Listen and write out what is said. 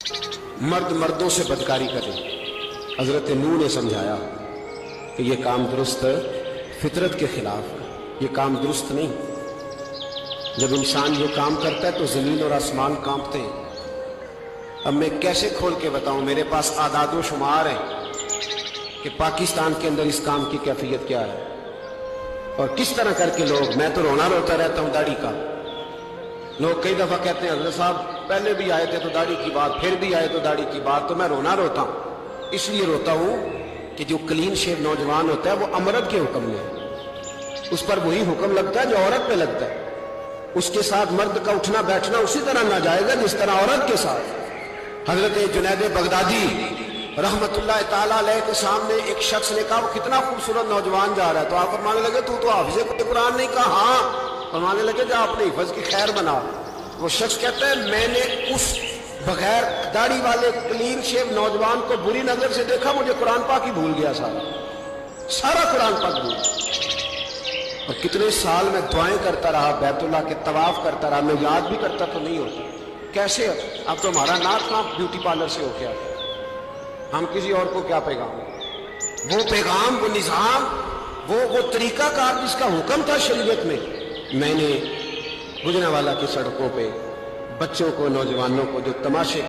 مرد مردوں سے بدکاری کرے. حضرت نوح نے سمجھایا کہ یہ کام درست فطرت کے خلاف ہے، یہ کام درست نہیں. جب انسان یہ کام کرتا ہے تو زمین اور آسمان کانپتے ہیں. اب میں کیسے کھول کے بتاؤں، میرے پاس اعداد و شمار ہیں کہ پاکستان کے اندر اس کام کی کیفیت کیا ہے اور کس طرح کر کے لوگ، میں تو رونا روتا رہتا ہوں داڑھی کا. لوگ کئی دفعہ کہتے ہیں حضرت صاحب پہلے بھی آئے تھے تو داڑھی کی بات، پھر بھی آئے تو داڑھی کی بات. تو میں رونا روتا ہوں، اس لیے روتا ہوں کہ جو کلین شیو نوجوان ہوتا ہے وہ امرد کے حکم میں ہے، اس پر وہی حکم لگتا ہے جو عورت پہ لگتا ہے. اس کے ساتھ مرد کا اٹھنا بیٹھنا اسی طرح ناجائز ہے جس طرح عورت کے ساتھ. حضرت جنید بغدادی رحمت اللہ تعالیٰ علیہ کے سامنے ایک شخص نے کہا وہ کتنا خوبصورت نوجوان جا رہا ہے، تو آپ فرمانے لگے تو حافظ قرآن نہیں. کہا ہاں. فرمانے لگے جا اپنے حفظ کی خیر بنا. وہ شخص کہتا ہے میں نے اس بغیر داڑھی والے کلین شیو نوجوان کو بری نظر سے دیکھا، مجھے قرآن پاک ہی بھول گیا، سارا قرآن پاک بھول گیا. اور کتنے سال میں دعائیں کرتا رہا، بیت اللہ کے طواف کرتا رہا، میں یاد بھی کرتا تو نہیں ہوتا. کیسے اب تو ہمارا ناک کام بیوٹی پارلر سے ہو گیا، ہم کسی اور کو کیا پیغام، وہ پیغام، وہ نظام، وہ طریقہ کار جس کا حکم تھا شریعت میں. میں نے گجرانوالہ کی سڑکوں پہ بچوں کو، نوجوانوں کو جو تماشے